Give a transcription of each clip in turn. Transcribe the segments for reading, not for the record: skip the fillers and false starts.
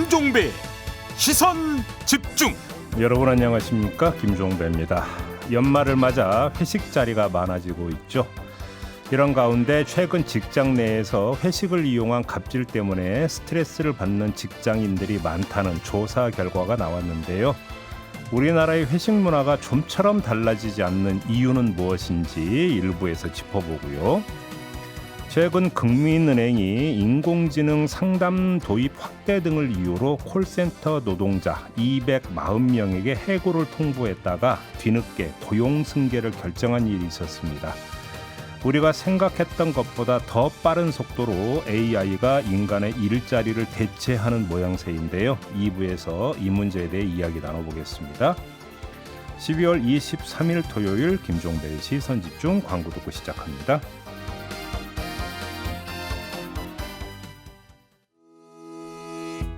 김종배 시선 집중. 여러분 안녕하십니까, 김종배입니다. 연말을 맞아 회식 자리가 많아지고 있죠. 이런 가운데 최근 직장 내에서 회식을 이용한 갑질 때문에 스트레스를 받는 직장인들이 많다는 조사 결과가 나왔는데요. 우리나라의 회식 문화가 좀처럼 달라지지 않는 이유는 무엇인지 일부에서 짚어보고요. 최근 국민은행이 인공지능 상담 도입 확대 등을 이유로 콜센터 노동자 240명에게 해고를 통보했다가 뒤늦게 고용 승계를 결정한 일이 있었습니다. 우리가 생각했던 것보다 더 빠른 속도로 AI가 인간의 일자리를 대체하는 모양새인데요. 2부에서 이 문제에 대해 이야기 나눠보겠습니다. 12월 23일 토요일 김종배의 시선집중, 광고 듣고 시작합니다.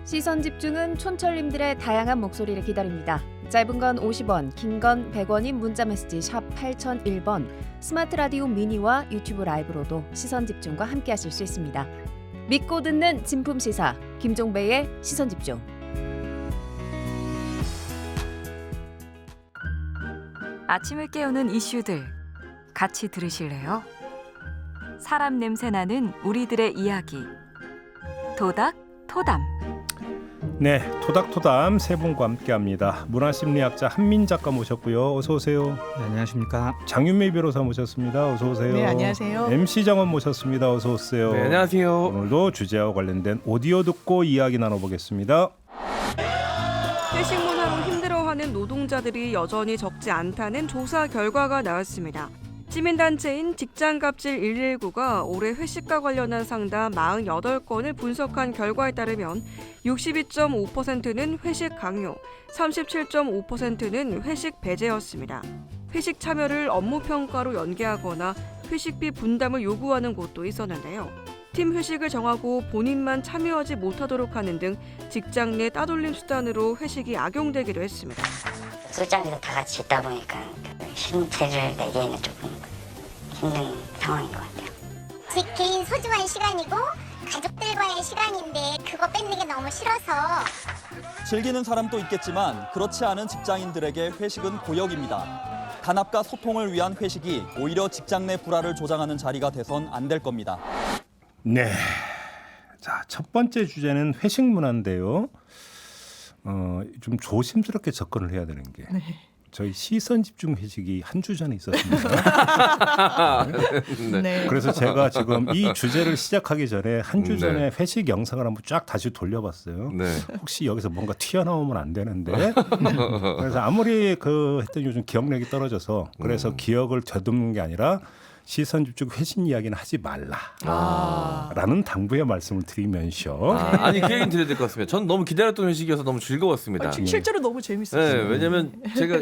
시선집중은 촌철님들의 다양한 목소리를 기다립니다. 짧은 건 50원, 긴 건 100원인 문자메시지 샵 8001번, 스마트 라디오 미니와 유튜브 라이브로도 시선집중과 함께하실 수 있습니다. 믿고 듣는 진품시사 김종배의 시선집중. 아침을 깨우는 이슈들 같이 들으실래요? 사람 냄새 나는 우리들의 이야기 토닥토담. 네, 토닥토담 세 분과 함께합니다. 문화심리학자 한민 작가 모셨고요. 어서 오세요. 네, 안녕하십니까. 장윤미 변호사 모셨습니다. 어서 오세요. 네, 안녕하세요. MC 정원 모셨습니다. 어서 오세요. 네, 안녕하세요. 오늘도 주제와 관련된 오디오 듣고 이야기 나눠보겠습니다. 회식 문화로 힘들어하는 노동자들이 여전히 적지 않다는 조사 결과가 나왔습니다. 시민단체인 직장갑질 119가 올해 회식과 관련한 상담 48건을 분석한 결과에 따르면 62.5%는 회식 강요, 37.5%는 회식 배제였습니다. 회식 참여를 업무 평가로 연계하거나 회식비 분담을 요구하는 곳도 있었는데요. 팀 회식을 정하고 본인만 참여하지 못하도록 하는 등 직장 내 따돌림 수단으로 회식이 악용되기도 했습니다. 술자리에서 다 같이 있다 보니까 신체를 내기에는 조금 힘든 상황인 것 같아요. 제 개인 소중한 시간이고 가족들과의 시간인데 그거 뺏는 게 너무 싫어서. 즐기는 사람도 있겠지만 그렇지 않은 직장인들에게 회식은 고역입니다. 단합과 소통을 위한 회식이 오히려 직장 내 불화를 조장하는 자리가 돼선 안 될 겁니다. 네, 자, 첫 번째 주제는 회식 문화인데요. 좀 조심스럽게 접근을 해야 되는 게 저희 시선 집중 회식이 한 주 전에 있었습니다. 네. 그래서 제가 지금 이 주제를 시작하기 전에 한 주 전에 회식 영상을 한번 쫙 다시 돌려봤어요. 네. 혹시 여기서 뭔가 튀어나오면 안 되는데 그래서 아무리 했더니 요즘 기억력이 떨어져서 그래서 기억을 되듬는 게 아니라 시선 집중 회식 이야기는 하지 말라라는 당부의 말씀을 드리면서 아니 그 얘기는 드려야 될 것 같습니다. 전 너무 기다렸던 회식이어서 너무 즐거웠습니다. 실제로 너무 재밌었어요. 네, 왜냐면 제가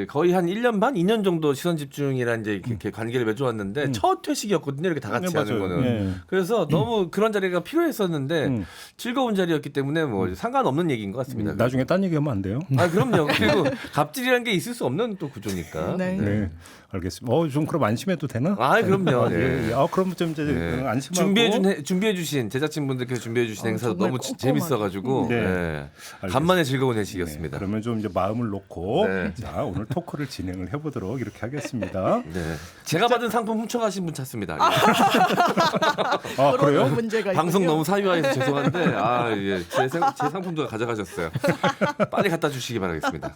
거의 한 1년 반, 2년 정도 시선 집중이란 이제 이렇게 관계를 맺어왔는데 첫 회식이었거든요. 이렇게 다 같이 하는 거는. 네. 그래서 너무 그런 자리가 필요했었는데 즐거운 자리였기 때문에 뭐 상관없는 얘기인 것 같습니다. 나중에 딴 얘기하면 안 돼요? 아 그럼요. 그리고 갑질이라는 게 있을 수 없는 또 구조니까. 네. 네, 알겠습니다. 좀 그럼 안심해도 되나? 아 그럼요. 네. 그럼 좀 이제 안심하고 준비해주신 제작진분들께서 준비해주신 행사 너무 꼼꼼하게. 재밌어가지고 네. 간만에 즐거운 회식이었습니다. 네, 그러면 좀 이제 마음을 놓고 네. 자, 오늘 토크를 진행을 해보도록 이렇게 하겠습니다. 네. 제가 받은 상품 훔쳐가신 분 찾습니다. 그래요? 문제가 방송 있군요. 너무 사유화해서 죄송한데 제 상품도 가져가셨어요. 빨리 갖다 주시기 바라겠습니다.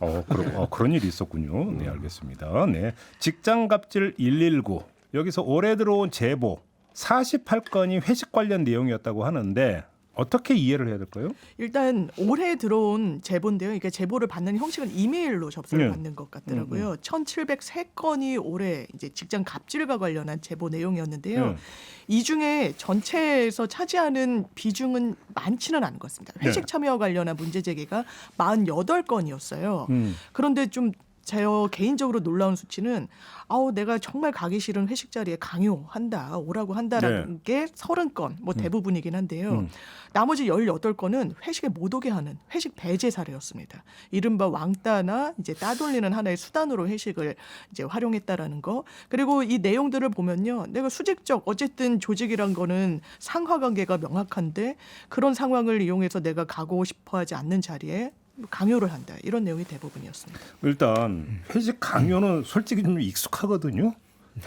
그런 일이 있었군요. 네, 알겠습니다. 네, 직장갑질 119 여기서 올해 들어온 제보 48건이 회식 관련 내용이었다고 하는데 어떻게 이해를 해야 될까요? 일단 올해 들어온 제보인데요. 이게 제보를 받는 형식은 이메일로 접수를 받는 것 같더라고요. 1,703건이 올해 이제 직장 갑질과 관련한 제보 내용이었는데요. 이 중에 전체에서 차지하는 비중은 많지는 않은 것 같습니다. 회식 참여와 관련한 문제 제기가 48건이었어요. 그런데 좀 저 개인적으로 놀라운 수치는 내가 정말 가기 싫은 회식 자리에 강요한다, 오라고 한다라는 게 30건, 뭐 대부분이긴 한데요. 나머지 18건은 회식에 못 오게 하는 회식 배제 사례였습니다. 이른바 왕따나 이제 따돌리는 하나의 수단으로 회식을 이제 활용했다라는 거. 그리고 이 내용들을 보면요, 내가 수직적 어쨌든 조직이란 거는 상하 관계가 명확한데 그런 상황을 이용해서 내가 가고 싶어하지 않는 자리에 강요를 한다, 이런 내용이 대부분이었습니다. 일단 회식 강요는 솔직히 좀 익숙하거든요.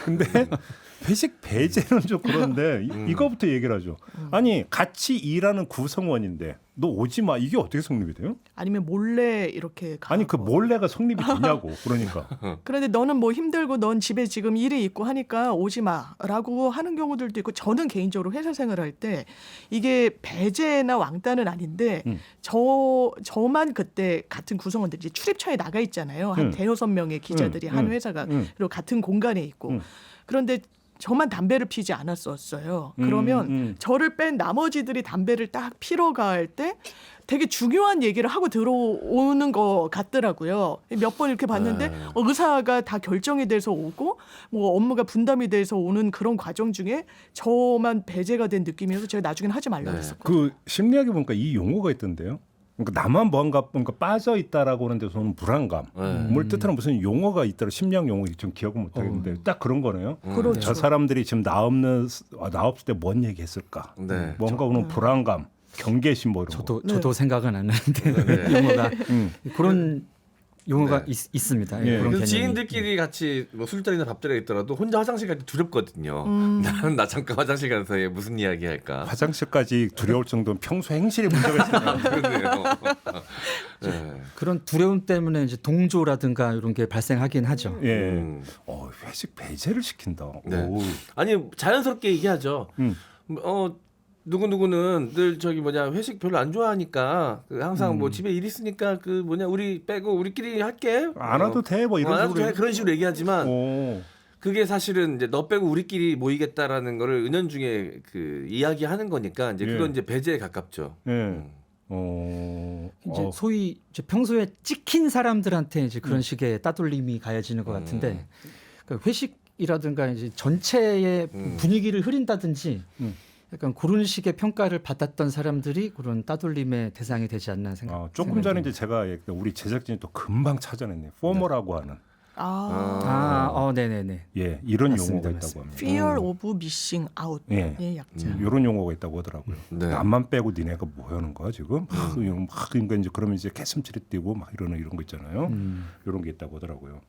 근데 회식 배제는 좀 그런데 이거부터 얘기를 하죠. 아니 같이 일하는 구성원인데 너 오지 마, 이게 어떻게 성립이 돼요? 아니면 몰래 이렇게 가고. 아니 그 몰래가 성립이 되냐고. 그러니까. 그런데 너는 뭐 힘들고 넌 집에 지금 일이 있고 하니까 오지 마라고 하는 경우들도 있고, 저는 개인적으로 회사 생활할 때 이게 배제나 왕따는 아닌데 저만 그때 같은 구성원들이 출입처에 나가 있잖아요. 한 대여섯 명의 기자들이 한 회사가 그리고 같은 공간에 있고 그런데 저만 담배를 피지 않았었어요. 그러면 저를 뺀 나머지들이 담배를 딱 피러 갈 때 되게 중요한 얘기를 하고 들어오는 것 같더라고요. 몇 번 이렇게 봤는데 의사가 다 결정이 돼서 오고 뭐 업무가 분담이 돼서 오는 그런 과정 중에 저만 배제가 된 느낌이어서 제가 나중엔 하지 말라고 했었거든요. 그 심리학에 보니까 이 용어가 있던데요. 그러니까 나만 뭔가 빠져 있다라고 하는 데서는 불안감. 뭘 뜻하는 무슨 용어가 있더라. 심리학 용어 좀 기억을 못 하겠는데 딱 그런 거네요. 그렇죠. 저 사람들이 지금 나 없을 때 뭔 얘기했을까? 네. 뭔가 오는 불안감, 경계심 뭐 이런 거. 저도 생각은 안 나는데 용어가 그런 용어가 있습니다. 예. 그런 개념이. 지인들끼리 같이 뭐 술자리나 밥자리에 있더라도 혼자 화장실 갈 때 두렵거든요. 나는 나 잠깐 화장실 가는 사이에 무슨 이야기 할까? 화장실까지 두려울 정도는 평소 행실에 문제가 있어요. 그러네요. 네. 그런 두려움 때문에 이제 동조라든가 이런 게 발생하긴 하죠. 예. 회식 배제를 시킨다. 네. 오. 아니 자연스럽게 얘기하죠. 누구누구는 늘 회식 별로 안 좋아하니까 항상 뭐 집에 일 있으니까 우리 빼고 우리끼리 할게. 안 와도 돼, 뭐 이런 식으로 그런 식으로 얘기하지만 그게 사실은 이제 너 빼고 우리끼리 모이겠다라는 거를 은연중에 이야기하는 거니까 이제 그건 이제 배제에 가깝죠. 이제 소위 이제 평소에 찍힌 사람들한테 이제 그런 식의 따돌림이 가해지는 것 같은데 그러니까 회식이라든가 이제 전체의 분위기를 흐린다든지. 약간 그런 식의 평가를 받았던 사람들이 그런 따돌림의 대상이 되지 않나 생각. 조금 전에 이제 제가 우리 제작진이 또 금방 찾아냈네요. 포머라고 하는. 네네네. 예, 이런 맞습니다, 용어가 있다고 합니다. Fear of missing out의 약자. 이런 용어가 있다고 하더라고요. 네. 남만 빼고 니네가 뭐 하는 거야 지금? 그러니까 이제 그러면 이제 개슴츠레 뛰고 막 이런 거 있잖아요. 이런 게 있다고 하더라고요.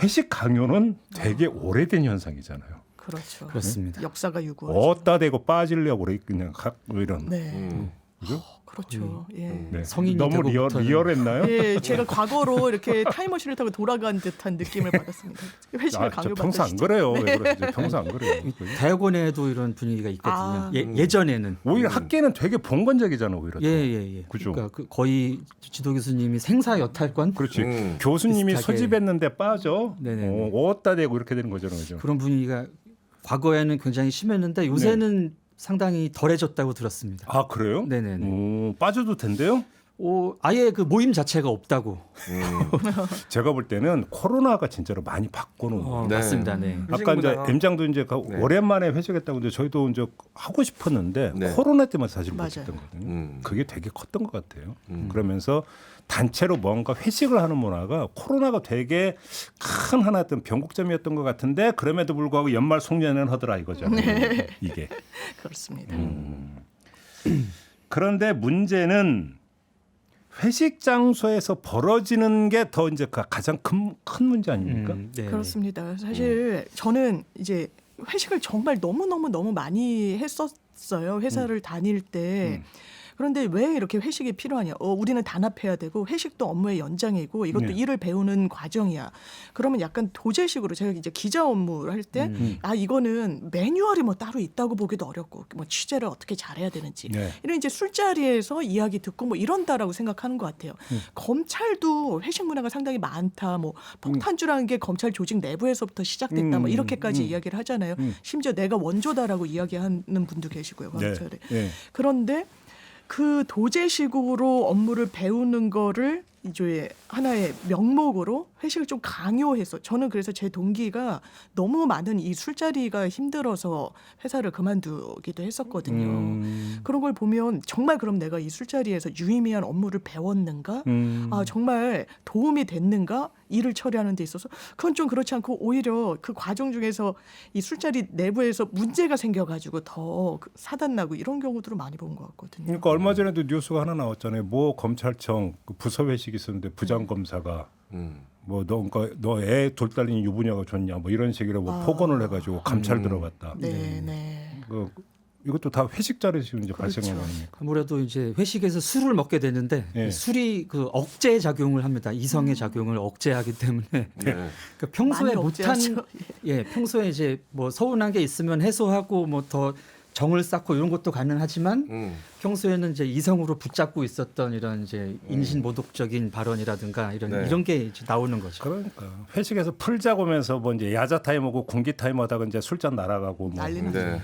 회식 강요는 되게 오래된 현상이잖아요. 그렇죠. 그렇습니다. 역사가 유구하죠. 어디다 대고 빠지려고 그래 그냥 이런. 네. 그죠? 그렇죠. 예. 네. 성인이 너무 리얼했나요? 예, 제가 과거로 이렇게 타임머신을 타고 돌아간 듯한 느낌을 받았습니다. 회식을 강요받던 평소 안 그래요. 왜 그러지? 평소 안 그래요. 대학원에도 이런 분위기가 있거든요. 예전에는 오히려 학계는 되게 봉건적이잖아 오히려. 예. 그죠? 그러니까 거의 지도 교수님이 생사 여탈권. 그렇지. 교수님이 비슷하게. 소집했는데 빠져. 네네. 어디다 대고 이렇게 되는 거잖아요. 그죠? 그런 분위기가 과거에는 굉장히 심했는데 요새는 상당히 덜해졌다고 들었습니다. 아 그래요? 네네. 빠져도 된대요? 아예 그 모임 자체가 없다고. 제가 볼 때는 코로나가 진짜로 많이 바꿔놓은 거예요. 네. 맞습니다. 네. 아까 이제 M장도 이제 오랜만에 회식했다고 이제 저희도 이제 하고 싶었는데 코로나 때문에 사실 못했던 거거든요. 그게 되게 컸던 것 같아요. 그러면서 단체로 뭔가 회식을 하는 문화가 코로나가 되게 큰 하나였던 변곡점이었던 것 같은데 그럼에도 불구하고 연말 송년회는 하더라 이거죠. 네. 이게. 그렇습니다. 그런데 문제는 회식 장소에서 벌어지는 게 더 이제 가장 큰 문제 아닙니까? 그렇습니다. 사실 저는 이제 회식을 정말 너무 많이 했었어요. 회사를 다닐 때. 그런데 왜 이렇게 회식이 필요하냐? 우리는 단합해야 되고 회식도 업무의 연장이고 이것도 일을 배우는 과정이야. 그러면 약간 도제식으로 제가 이제 기자 업무를 할 때 이거는 매뉴얼이 뭐 따로 있다고 보기도 어렵고 뭐 취재를 어떻게 잘해야 되는지 이런 이제 술자리에서 이야기 듣고 뭐 이런다라고 생각하는 것 같아요. 검찰도 회식 문화가 상당히 많다. 뭐 폭탄주라는 게 검찰 조직 내부에서부터 시작됐다. 뭐 이렇게까지 이야기를 하잖아요. 심지어 내가 원조다라고 이야기하는 분도 계시고요. 검찰에. 그런데 그 도제식으로 업무를 배우는 거를 이조의 하나의 명목으로 회식을 좀 강요해서 저는 그래서 제 동기가 너무 많은 이 술자리가 힘들어서 회사를 그만두기도 했었거든요. 그런 걸 보면 정말 그럼 내가 이 술자리에서 유의미한 업무를 배웠는가? 아, 정말 도움이 됐는가? 일을 처리하는 데 있어서 그건 좀 그렇지 않고 오히려 그 과정 중에서 이 술자리 내부에서 문제가 생겨가지고 더 사단나고 이런 경우들을 많이 본 것 같거든요. 그러니까 얼마 전에도 뉴스가 하나 나왔잖아요. 뭐 검찰청 그 부서 회식이 있었는데 부장 검사가 뭐 너 애 돌달린 유부녀가 좋냐 뭐 이런 식으로 뭐 폭언을 해가지고 감찰 들어갔다. 네. 이것도 다 회식 자리에서 이제 그렇죠. 발생한 거 아닙니까? 아무래도 이제 회식에서 술을 먹게 되는데 예. 술이 그 억제 작용을 합니다. 이성의 작용을 억제하기 때문에 그러니까 평소에 많이 못한 억제하죠. 평소에 이제 뭐 서운한 게 있으면 해소하고 뭐 더 정을 쌓고 이런 것도 가능하지만 평소에는 이제 이성으로 붙잡고 있었던 이런 이제 인신모독적인 발언이라든가 이런 게 이제 나오는 거죠. 그러니까 회식에서 풀자고 하면서 뭐 이제 야자 타임하고 공기 타임 하다가 이제 술잔 날아가고 뭐 난리나죠. 네.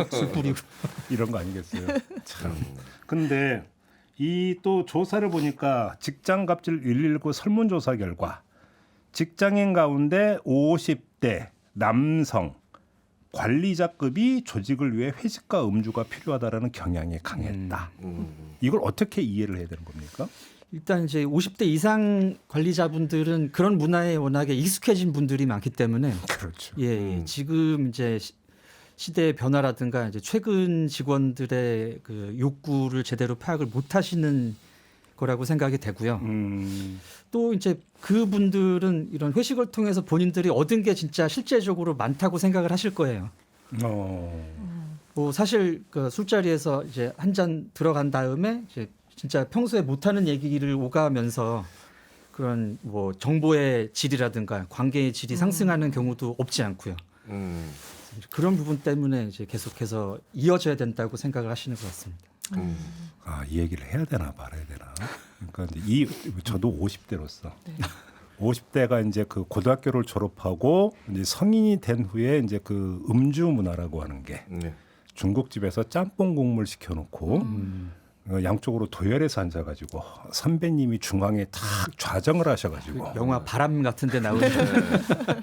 술 뿌리고 이런 거 아니겠어요? 참. 근데 이 또 조사를 보니까 직장갑질 119 설문조사 결과 직장인 가운데 50대 남성 관리자급이 조직을 위해 회식과 음주가 필요하다라는 경향이 강했다. 이걸 어떻게 이해를 해야 되는 겁니까? 일단 이제 50대 이상 관리자분들은 그런 문화에 워낙에 익숙해진 분들이 많기 때문에 그렇죠. 지금 이제 시대의 변화라든가 이제 최근 직원들의 그 욕구를 제대로 파악을 못 하시는 거라고 생각이 되고요. 또 이제 그분들은 이런 회식을 통해서 본인들이 얻은 게 진짜 실제적으로 많다고 생각을 하실 거예요. 뭐 사실 그 술자리에서 이제 한 잔 들어간 다음에 이제 진짜 평소에 못하는 얘기를 오가면서 그런 뭐 정보의 질이라든가 관계의 질이 상승하는 경우도 없지 않고요. 그런 부분 때문에 이제 계속해서 이어져야 된다고 생각을 하시는 것 같습니다. 이 얘기를 해야 되나 말아야 되나. 그러니까 이제 저도 50대로서 50대가 이제 그 고등학교를 졸업하고 이제 성인이 된 후에 이제 그 음주 문화라고 하는 게 중국집에서 짬뽕 국물 시켜놓고 양쪽으로 도열해서 앉아가지고 선배님이 중앙에 탁 좌정을 하셔가지고 영화 바람 같은데 나오는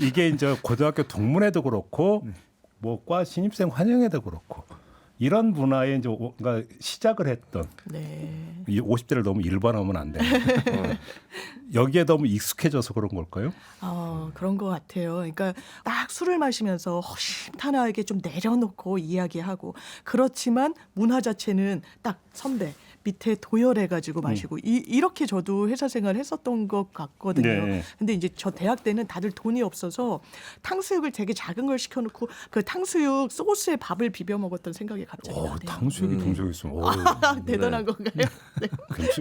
이게 이제 고등학교 동문회도 그렇고 뭐 과 신입생 환영회도 그렇고. 이런 문화에 이제 뭔가 시작을 했던 이 50대를 너무 일반화하면 안 돼. 여기에 너무 익숙해져서 그런 걸까요? 그런 것 같아요. 그러니까 딱 술을 마시면서 허심탄회하게 좀 내려놓고 이야기하고 그렇지만 문화 자체는 딱 선배 밑에 도열해가지고 마시고 이렇게 저도 회사 생활을 했었던 것 같거든요. 네. 근데 이제 저 대학 때는 다들 돈이 없어서 탕수육을 되게 작은 걸 시켜놓고 그 탕수육 소스에 밥을 비벼 먹었던 생각이 갑자기 나네요. 탕수육이 동족이 있으면 대단한 건가요? 네.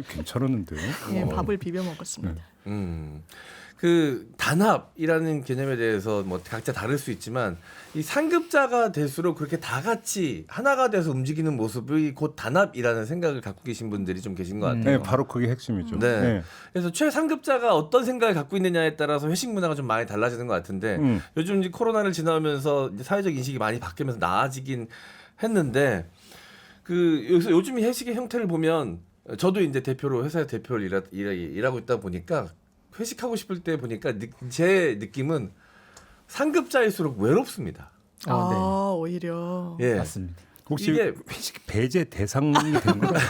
괜찮았는데요. 네, 밥을 비벼 먹었습니다. 그 단합이라는 개념에 대해서 뭐 각자 다를 수 있지만 이 상급자가 될수록 그렇게 다 같이 하나가 돼서 움직이는 모습이 곧 단합이라는 생각을 갖고 계신 분들이 좀 계신 것 같아요. 네, 바로 그게 핵심이죠. 네. 그래서 최상급자가 어떤 생각을 갖고 있느냐에 따라서 회식 문화가 좀 많이 달라지는 것 같은데 요즘 이제 코로나를 지나면서 이제 사회적 인식이 많이 바뀌면서 나아지긴 했는데 그 여기서 요즘 회식의 형태를 보면 저도 이제 대표로 회사의 대표를 일하고 있다 보니까 회식하고 싶을 때 보니까 제 느낌은 상급자일수록 외롭습니다. 오히려. 예. 맞습니다. 혹시 이게 회식 배제 대상이 되는 거예요?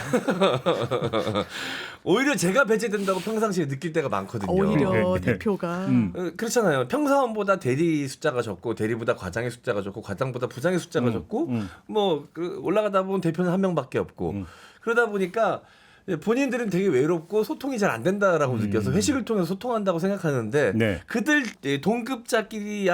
오히려 제가 배제된다고 평상시에 느낄 때가 많거든요. 오히려 대표가 그렇잖아요. 평사원보다 대리 숫자가 적고 대리보다 과장의 숫자가 적고 과장보다 부장의 숫자가 적고 뭐 올라가다 보면 대표는 한 명밖에 없고 그러다 보니까 본인들은 되게 외롭고 소통이 잘 안 된다라고 느껴서 회식을 통해서 소통한다고 생각하는데 그들 동급자끼리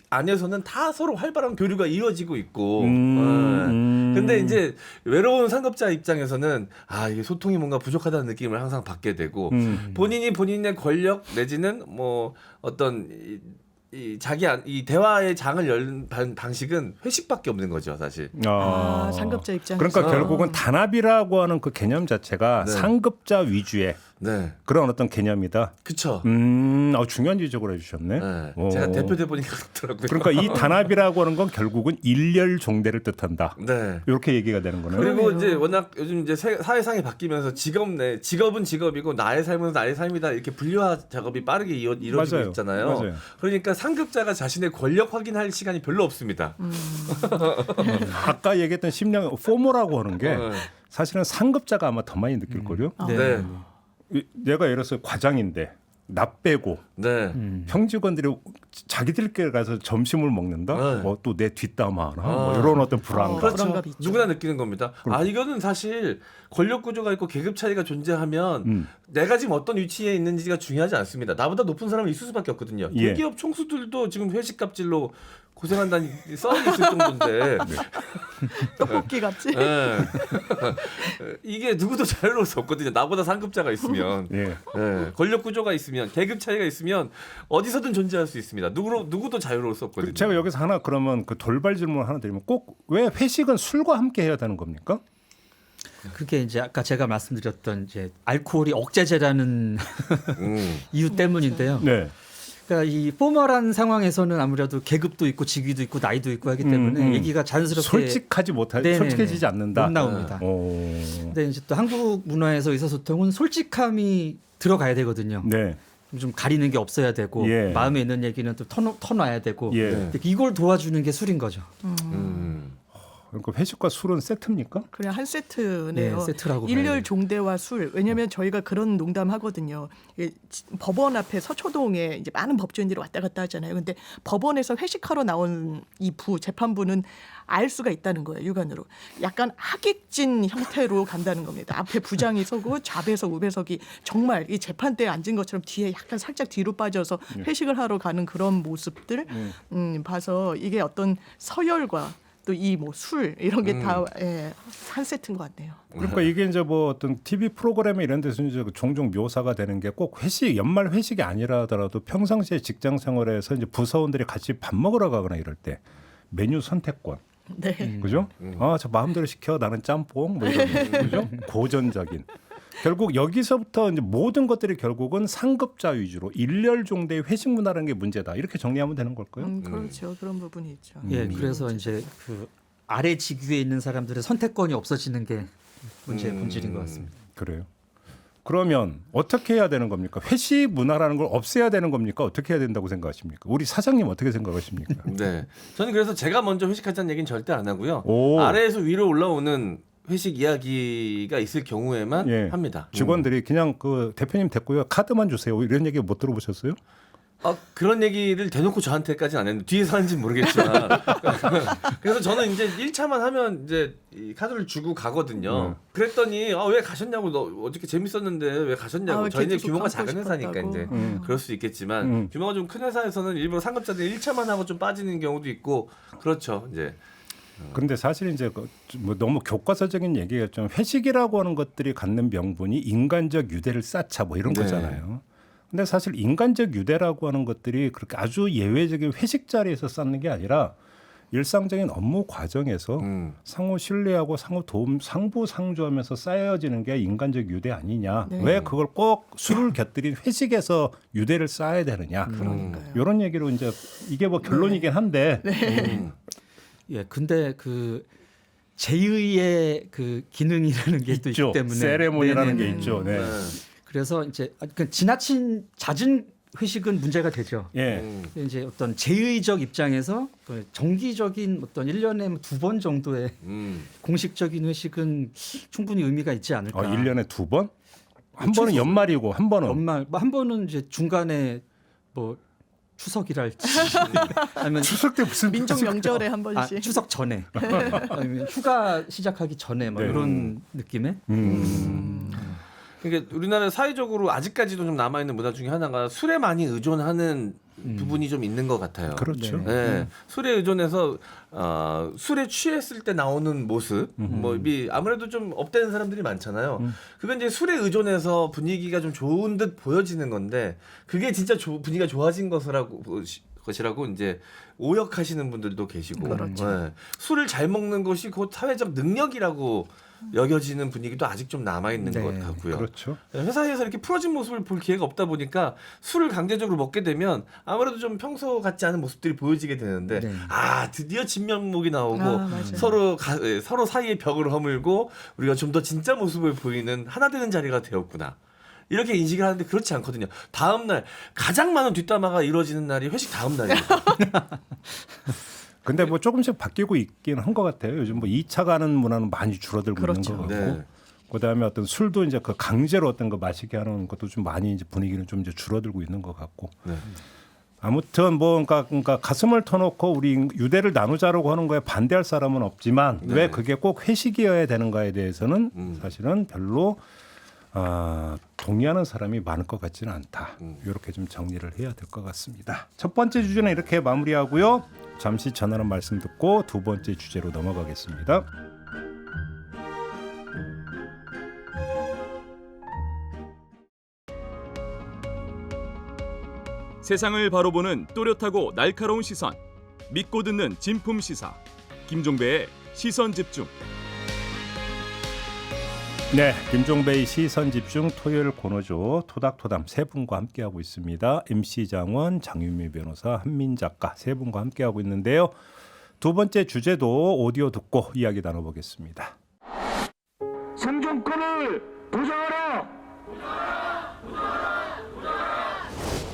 안에서는 다 서로 활발한 교류가 이루어지고 있고 근데 이제 외로운 상급자 입장에서는 이게 소통이 뭔가 부족하다는 느낌을 항상 받게 되고 본인이 본인의 권력 내지는 뭐 어떤 이 대화의 장을 열는 방식은 회식밖에 없는 거죠, 사실. 상급자 입장에서. 그러니까 결국은 단합이라고 하는 그 개념 자체가 상급자 위주의 네. 그런 어떤 개념이다. 그쵸. 중요한 지적을 해주셨네. 네. 오. 제가 대표돼 보니까 그렇더라고요. 그러니까 이 단합이라고 하는 건 결국은 일렬 종대를 뜻한다. 네. 이렇게 얘기가 되는 거네요. 그리고 이제 워낙 요즘 이제 사회상이 바뀌면서 직업은 직업이고 나의 삶은 나의 삶이다 이렇게 분류화 작업이 빠르게 이루어지고 맞아요. 있잖아요. 맞아요. 그러니까 상급자가 자신의 권력 확인할 시간이 별로 없습니다. 아까 얘기했던 심령 포모라고 하는 게 사실은 상급자가 아마 더 많이 느낄 거요. 네. 내가 예를 들어서 과장인데 나 빼고 네. 평직원들이 자기들끼리 가서 점심을 먹는다. 네. 뭐 또 내 뒷담화 하나. 뭐 이런 어떤 불안감. 그렇죠. 누구나 느끼는 겁니다. 이거는 사실 권력 구조가 있고 계급 차이가 존재하면 내가 지금 어떤 위치에 있는지가 중요하지 않습니다. 나보다 높은 사람은 있을 수밖에 없거든요. 예. 대기업 총수들도 지금 회식 갑질로 고생한다는 썰이 있을 정도인데 떡볶이 갑질. 네. 이게 누구도 자유로울 수 없거든요. 나보다 상급자가 있으면 예. 네. 권력 구조가 있으면 계급 차이가 있으면 어디서든 존재할 수 있습니다. 누구도 자유로울 수 없거든요. 제가 여기서 하나 그러면 그 돌발 질문 하나 드리면 꼭 왜 회식은 술과 함께 해야 되는 겁니까? 그게 이제 아까 제가 말씀드렸던 이제 알코올이 억제제라는 이유 때문인데요. 네. 그러니까 이 포멀한 상황에서는 아무래도 계급도 있고 직위도 있고 나이도 있고 하기 때문에 얘기가 자연스럽게 솔직해지지 않는다. 못 나옵니다. 근데 이제 또 한국 문화에서 의사소통은 솔직함이 들어가야 되거든요. 네. 좀 가리는 게 없어야 되고 예. 마음에 있는 얘기는 또 터놔야 되고 예. 이걸 도와주는 게 술인 거죠. 그러니까 회식과 술은 세트입니까? 그냥 한 세트네요. 네, 세트라고 일렬 봐요. 종대와 술. 왜냐하면 저희가 그런 농담하거든요. 법원 앞에 서초동에 이제 많은 법조인들이 왔다 갔다 하잖아요. 근데 법원에서 회식하러 나온 이 재판부는 알 수가 있다는 거예요. 육안으로. 약간 하객진 형태로 간다는 겁니다. 앞에 부장이 서고 좌배석 우배석이 정말 이 재판대에 앉은 것처럼 뒤에 약간 살짝 뒤로 빠져서 회식을 하러 가는 그런 모습들 봐서 이게 어떤 서열과 또 이 뭐 술 이런 게 다 한 세트인 것 같네요. 그러니까 이게 이제 뭐 어떤 TV 프로그램 이런 데서 이제 종종 묘사가 되는 게 꼭 회식 연말 회식이 아니라 하더라도 평상시에 직장 생활에서 이제 부서원들이 같이 밥 먹으러 가거나 이럴 때 메뉴 선택권. 네. 그죠? 저 마음대로 시켜 나는 짬뽕 뭐 이런 거. 그죠? 고전적인. 결국 여기서부터 이제 모든 것들이 결국은 상급자 위주로 일렬 종대의 회식 문화라는 게 문제다. 이렇게 정리하면 되는 걸까요? 그렇죠. 그런 부분이 있죠. 예, 그래서 이제 그 아래 직위에 있는 사람들의 선택권이 없어지는 게 문제의 본질인 것 같습니다. 그래요. 그러면 어떻게 해야 되는 겁니까? 회식 문화라는 걸 없애야 되는 겁니까? 어떻게 해야 된다고 생각하십니까? 우리 사장님 어떻게 생각하십니까? 네, 저는 그래서 제가 먼저 회식하자는 얘기는 절대 안 하고요. 오. 아래에서 위로 올라오는 회식 이야기가 있을 경우에만 합니다. 직원들이 그냥 그 대표님 됐고요. 카드만 주세요. 이런 얘기 못 들어보셨어요? 그런 얘기를 대놓고 저한테까지는 안 했는데 뒤에서 하는지는 모르겠지만 그래서 저는 이제 1차만 하면 이제 이 카드를 주고 가거든요. 그랬더니 왜 가셨냐고 너 어저께 재밌었는데 왜 가셨냐고 저희는 규모가 작은 회사니까 이제 그럴 수 있겠지만 규모가 좀 큰 회사에서는 일부러 상급자들이 1차만 하고 좀 빠지는 경우도 있고 그렇죠. 이제 그런데 사실 이제 뭐 너무 교과서적인 얘기겠지만 회식이라고 하는 것들이 갖는 명분이 인간적 유대를 쌓자 뭐 이런 거잖아요. 근데 사실 인간적 유대라고 하는 것들이 그렇게 아주 예외적인 회식 자리에서 쌓는 게 아니라 일상적인 업무 과정에서 상호 신뢰하고 상호 도움, 상부상조하면서 쌓여지는 게 인간적 유대 아니냐. 왜 그걸 꼭 술을 곁들인 회식에서 유대를 쌓아야 되느냐. 이런 얘기로 이제 이게 뭐 결론이긴 한데. 예, 근데 그 제의의 그 기능이라는 게 또 있기 때문에 세레모니라는 게 있죠. 네. 그래서 이제 지나친 잦은 회식은 문제가 되죠. 예. 이제 어떤 제의적 입장에서 그 정기적인 어떤 1년에 2번 정도의 공식적인 회식은 충분히 의미가 있지 않을까. 1년에 2번? 한 번은 연말이고 한 번은 연말, 한 번은 이제 중간에 뭐 추석이랄지 아니면 추석 때 무슨 민족 명절에 한 번씩 추석 전에 아니면 휴가 시작하기 전에 뭐 이런 느낌의 그러니까 우리나라 사회적으로 아직까지도 좀 남아 있는 문화 중에 하나가 술에 많이 의존하는 부분이 좀 있는 것 같아요. 그렇죠. 네. 술에 의존해서 술에 취했을 때 나오는 모습, 아무래도 좀 업되는 사람들이 많잖아요. 그건 이제 술에 의존해서 분위기가 좀 좋은 듯 보여지는 건데 그게 진짜 분위기가 좋아진 것이라고 이제 오역하시는 분들도 계시고, 그렇죠. 술을 잘 먹는 것이 곧 사회적 능력이라고 여겨지는 분위기도 아직 좀 남아 있는 네, 것 같고요. 그렇죠. 회사에서 이렇게 풀어진 모습을 볼 기회가 없다 보니까 술을 강제적으로 먹게 되면 아무래도 좀 평소 같지 않은 모습들이 보여지게 되는데 네. 드디어 진면목이 나오고 맞아요. 서로 사이에 벽을 허물고 우리가 좀 더 진짜 모습을 보이는 하나 되는 자리가 되었구나. 이렇게 인식을 하는데 그렇지 않거든요. 다음 날 가장 많은 뒷담화가 이루어지는 날이 회식 다음 날입니다. 근데 뭐 조금씩 바뀌고 있긴 한 것 같아요. 요즘 뭐 2차 가는 문화는 많이 줄어들고 그렇죠. 있는 것 같고. 네. 그다음에 어떤 술도 이제 그 강제로 어떤 거 마시게 하는 것도 좀 많이 이제 분위기는 좀 이제 줄어들고 있는 것 같고. 네. 아무튼 뭐 그러니까 가슴을 터놓고 우리 유대를 나누자라고 하는 거에 반대할 사람은 없지만 네. 왜 그게 꼭 회식이어야 되는가에 대해서는 사실은 별로 동의하는 사람이 많을 것 같지는 않다. 이렇게 좀 정리를 해야 될 것 같습니다. 첫 번째 주제는 이렇게 마무리하고요. 잠시 전하는 말씀 듣고 두 번째 주제로 넘어가겠습니다. 세상을 바로 보는 또렷하고 날카로운 시선, 믿고 듣는 진품 시사, 김종배의 시선 집중. 네, 김종배의 시선 집중 토요일 코너죠. 토닥토담 세 분과 함께하고 있습니다. MC 장원, 장윤미 변호사, 한민 작가 세 분과 함께하고 있는데요. 두 번째 주제도 오디오 듣고 이야기 나눠보겠습니다. 생존권을 보장하라!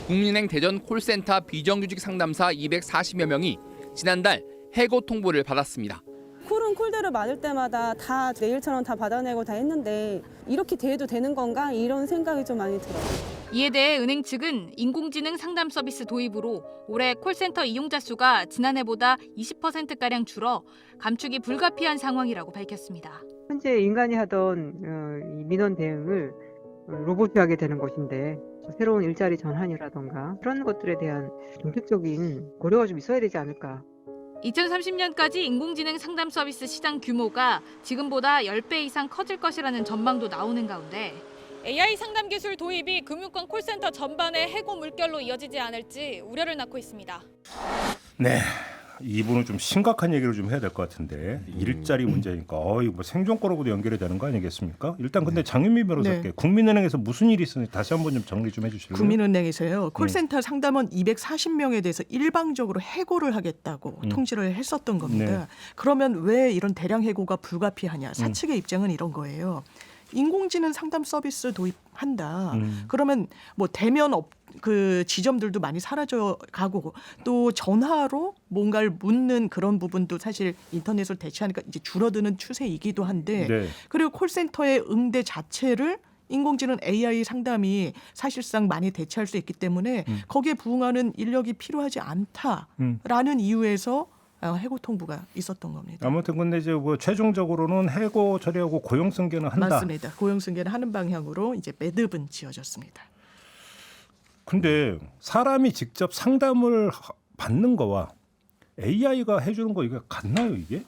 국민은행 대전 콜센터 비정규직 상담사 240여 명이 지난달 해고 통보를 받았습니다. 콜은 콜대로 맞을 때마다 다 내일처럼 다 받아내고 다 했는데 이렇게 대해도 되는 건가? 이런 생각이 좀 많이 들어요. 이에 대해 은행 측은 인공지능 상담 서비스 도입으로 올해 콜센터 이용자 수가 지난해보다 20%가량 줄어 감축이 불가피한 상황이라고 밝혔습니다. 현재 인간이 하던 이 민원 대응을 로봇이 하게 되는 것인데 새로운 일자리 전환이라던가 그런 것들에 대한 정책적인 고려가 좀 있어야 되지 않을까. 2030년까지 인공지능 상담 서비스 시장 규모가 지금보다 10배 이상 커질 것이라는 전망도 나오는 가운데 AI 상담 기술 도입이 금융권 콜센터 전반의 해고 물결로 이어지지 않을지 우려를 낳고 있습니다. 네, 이분은 좀 심각한 얘기를 좀 해야 될 것 같은데 일자리 문제니까 이거 뭐 생존권하고도 연결이 되는 거 아니겠습니까? 일단 근데 장윤미 변호사께 국민은행에서 무슨 일이 있었는지 다시 한번 좀 정리 좀 해주실래요? 국민은행에서요. 콜센터 상담원 240명에 대해서 일방적으로 해고를 하겠다고 통지를 했었던 겁니다. 네. 그러면 왜 이런 대량 해고가 불가피하냐? 사측의 입장은 이런 거예요. 인공지능 상담 서비스 도입한다. 그러면 뭐 대면 그 지점들도 많이 사라져 가고 또 전화로 뭔가를 묻는 그런 부분도 사실 인터넷으로 대체하니까 이제 줄어드는 추세이기도 한데 네. 그리고 콜센터의 응대 자체를 인공지능 AI 상담이 사실상 많이 대체할 수 있기 때문에 거기에 부응하는 인력이 필요하지 않다라는 이유에서 해고 통보가 있었던 겁니다. 아무튼 근데 이제 뭐 최종적으로는 해고 처리하고 고용 승계는 한다. 맞습니다. 고용 승계는 하는 방향으로 이제 매듭은 지어졌습니다. 근데 사람이 직접 상담을 받는 거와 AI가 해주는 거 이게 같나요 이게?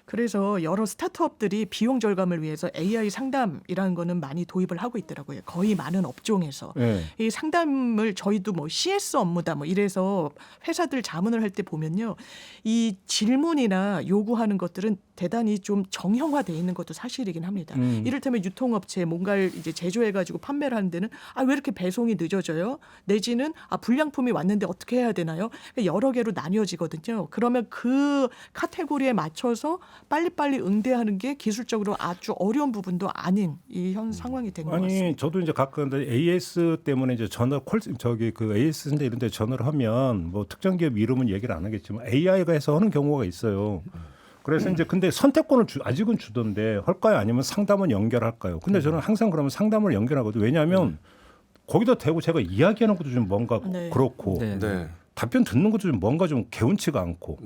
그래서 여러 스타트업들이 비용 절감을 위해서 AI 상담이라는 거는 많이 도입을 하고 있더라고요. 거의 많은 업종에서. 네. 이 상담을 저희도 뭐 CS 업무다 뭐 이래서 회사들 자문을 할 때 보면요. 이 질문이나 요구하는 것들은 대단히 좀 정형화돼 있는 것도 사실이긴 합니다. 이를테면 유통업체 뭔가를 이제 제조해가지고 판매를 하는 데는 왜 이렇게 배송이 늦어져요? 내지는 불량품이 왔는데 어떻게 해야 되나요? 여러 개로 나뉘어지거든요. 그러면 그 카테고리에 맞춰서 빨리빨리 응대하는 게 기술적으로 아주 어려운 부분도 아닌 이 현 상황이 된 것 같습니다. 아니 저도 이제 가끔 AS 때문에 이제 전화 그 AS인데 이런 데 전화를 하면 뭐 특정 기업 이름은 얘기를 안 하겠지만 AI가 해서 하는 경우가 있어요. 그래서 이제 근데 선택권을 아직은 주던데 할까요? 아니면 상담원 연결할까요? 근데 저는 항상 그러면 상담을 연결하거든요. 왜냐하면 거기다 대고 제가 이야기하는 것도 좀 뭔가 그렇고 답변 듣는 것도 좀 뭔가 좀 개운치가 않고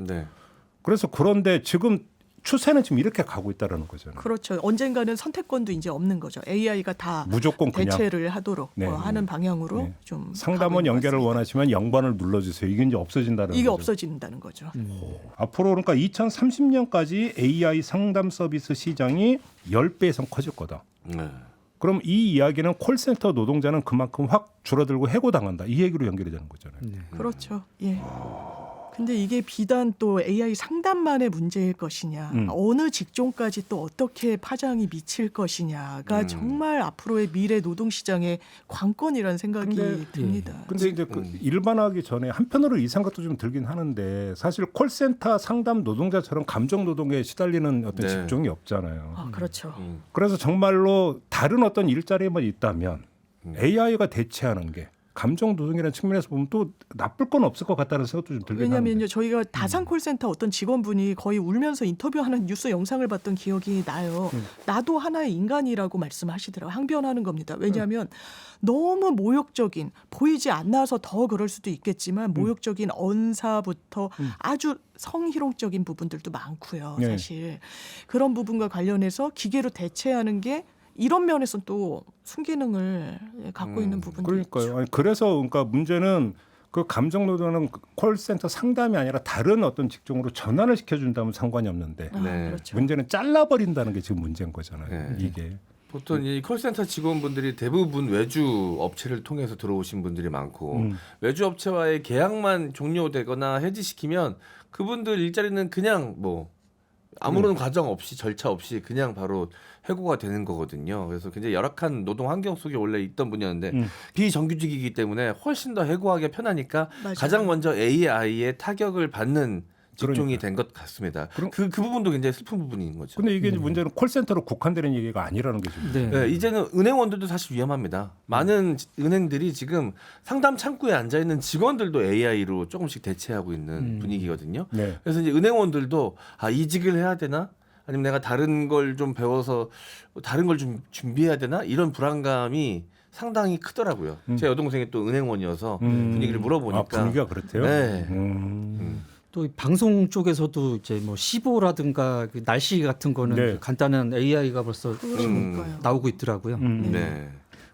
그래서 그런데 지금 추세는 지금 이렇게 가고 있다는 거잖아요. 그렇죠. 언젠가는 선택권도 이제 없는 거죠. AI가 다 무조건 그냥 대체를 하도록 하는 방향으로 좀 상담원 연결을 원하시면 0번을 눌러주세요. 이게 이제 없어진다는 이게 거죠. 없어진다는 거죠. 앞으로 그러니까 2030년까지 AI 상담 서비스 시장이 10배 이상 커질 거다. 그럼 이 이야기는 콜센터 노동자는 그만큼 확 줄어들고 해고당한다. 이 얘기로 연결이 되는 거잖아요. 그렇죠. 예. 근데 이게 비단 또 AI 상담만의 문제일 것이냐, 어느 직종까지 또 어떻게 파장이 미칠 것이냐가 정말 앞으로의 미래 노동시장의 관건이라는 생각이 듭니다. 근데 이제 그 일반화하기 전에 한편으로 이 생각도 좀 들긴 하는데 사실 콜센터 상담 노동자처럼 감정 노동에 시달리는 어떤 직종이 없잖아요. 아, 그렇죠. 그래서 정말로 다른 어떤 일자리만 있다면 AI가 대체하는 게 감정 노동이라는 측면에서 보면 또 나쁠 건 없을 것 같다는 생각도 좀 들긴 왜냐하면요, 하는데. 저희가 다산 콜센터 어떤 직원분이 거의 울면서 인터뷰하는 뉴스 영상을 봤던 기억이 나요. 나도 하나의 인간이라고 말씀하시더라고요. 항변하는 겁니다. 왜냐하면 너무 모욕적인, 보이지 않아서 더 그럴 수도 있겠지만 모욕적인 언사부터 아주 성희롱적인 부분들도 많고요. 네. 사실 그런 부분과 관련해서 기계로 대체하는 게 이런 면에서는 또 순기능을 갖고 있는 부분도 그러니까요. 있죠. 아니, 그래서 그러니까 문제는 그 감정 노동은 콜센터 상담이 아니라 다른 어떤 직종으로 전환을 시켜준다면 상관이 없는데 그렇죠. 문제는 잘라버린다는 게 지금 문제인 거잖아요. 네. 이게. 보통 이 콜센터 직원분들이 대부분 외주 업체를 통해서 들어오신 분들이 많고 외주 업체와의 계약만 종료되거나 해지시키면 그분들 일자리는 그냥 뭐 아무런 과정 없이 절차 없이 그냥 바로 해고가 되는 거거든요. 그래서 굉장히 열악한 노동 환경 속에 원래 있던 분이었는데 비정규직이기 때문에 훨씬 더 해고하기 편하니까 맞아요. 가장 먼저 AI의 타격을 받는 직종이 된 것 같습니다. 그 부분도 굉장히 슬픈 부분인 거죠. 근데 이게 문제는 콜센터로 국한되는 얘기가 아니라는 게 지금. 네, 이제는 은행원들도 사실 위험합니다. 많은 은행들이 지금 상담 창구에 앉아 있는 직원들도 AI로 조금씩 대체하고 있는 분위기거든요. 네. 그래서 이제 은행원들도 이직을 해야 되나? 아니면 내가 다른 걸 좀 배워서 다른 걸 좀 준비해야 되나? 이런 불안감이 상당히 크더라고요. 제 여동생이 또 은행원이어서 분위기를 물어보니까 분위기가 그렇대요. 네. 또 방송 쪽에서도 이제 뭐 시보라든가 그 날씨 같은 거는 네. 간단한 AI가 벌써 나오고 있더라고요. 네.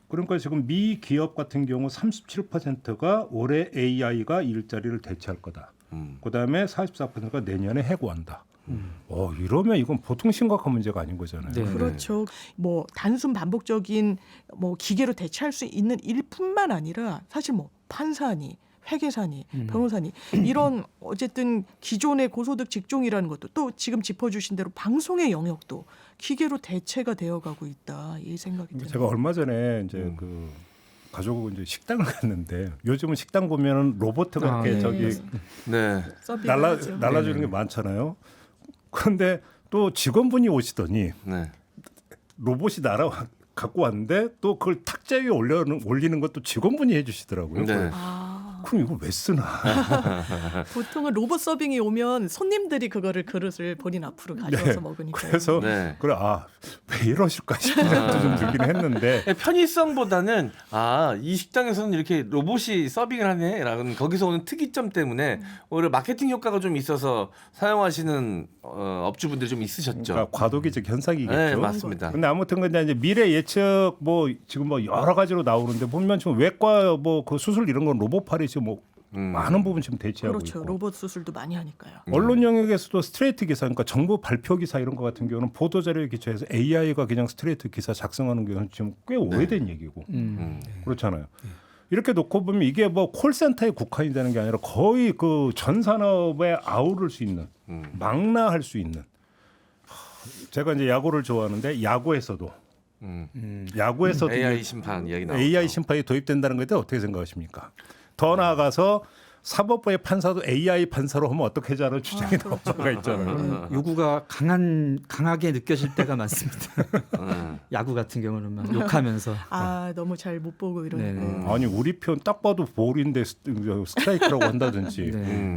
그러니까 지금 미 기업 같은 경우 37%가 올해 AI가 일자리를 대체할 거다. 그다음에 44%가 내년에 해고한다. 이러면 이건 보통 심각한 문제가 아닌 거잖아요. 네. 그렇죠. 뭐 단순 반복적인 뭐 기계로 대체할 수 있는 일뿐만 아니라 사실 뭐 판사니 회계사니 변호사니 이런 어쨌든 기존의 고소득 직종이라는 것도 또 지금 짚어주신 대로 방송의 영역도 기계로 대체가 되어가고 있다 이 생각이 듭니다. 제가 얼마 전에 이제 그 가족하고 이제 식당을 갔는데 요즘은 식당 보면은 로봇가 이렇게 저기 날라주는 게 많잖아요. 그런데 또 직원분이 오시더니 로봇이 갖고 왔는데 또 그걸 탁자 위에 올리는 것도 직원분이 해주시더라고요. 그럼 이거 왜 쓰나? 보통은 로봇 서빙이 오면 손님들이 그릇을 본인 앞으로 가져와서 먹으니까요. 그래서 그래 왜 이러실까 싶은 생각도 좀 들긴 했는데 편의성보다는 이 식당에서는 이렇게 로봇이 서빙을 하네라는 거기서 오는 특이점 때문에 오히려 마케팅 효과가 좀 있어서 사용하시는 업주분들이 좀 있으셨죠. 그러니까 과도기적 현상이겠죠. 네, 맞습니다. 근데 아무튼 이제 미래 예측 뭐 지금 뭐 여러 가지로 나오는데 보면 지금 외과 뭐 그 수술 이런 건 로봇팔이 지금 뭐 많은 부분 지금 대체하고 그렇죠. 있고. 로봇 수술도 많이 하니까요. 언론 영역에서도 스트레이트 기사, 그러니까 정부 발표 기사 이런 거 같은 경우는 보도 자료에 기초해서 AI가 그냥 스트레이트 기사 작성하는 경우는 지금 꽤 오래된 얘기고 그렇잖아요. 이렇게 놓고 보면 이게 뭐 콜센터에 국한이 되는 게 아니라 거의 그 전 산업에 아우를 수 있는 망라할 수 있는. 제가 이제 야구를 좋아하는데 야구에서도 AI 심판 이야기 나오죠. AI 심판이 도입된다는 것에 대해 어떻게 생각하십니까? 더 나아가서 사법부의 판사도 AI 판사로 하면 어떻게 하자는 주장이 나올 수가 있잖아요. 요구가 강하게 느껴질 때가 많습니다. 야구 같은 경우는 막 욕하면서 너무 잘 못 보고 이러는. 아니 우리 편 딱 봐도 볼인데 스트라이크라고 한다든지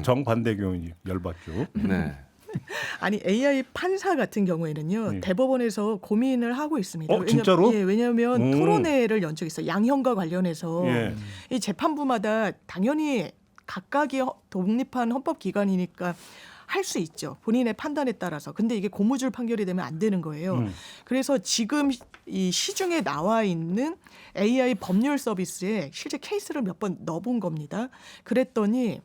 정반대 경우는 열받죠. 네. 아니 AI 판사 같은 경우에는요 대법원에서 고민을 하고 있습니다. 진짜로? 왜냐하면 토론회를 연 적이 있어요. 양형과 관련해서 이 재판부마다 당연히 각각이 독립한 헌법기관이니까 할 수 있죠. 본인의 판단에 따라서. 근데 이게 고무줄 판결이 되면 안 되는 거예요. 그래서 지금 이 시중에 나와 있는 AI 법률 서비스에 실제 케이스를 몇 번 넣어본 겁니다. 그랬더니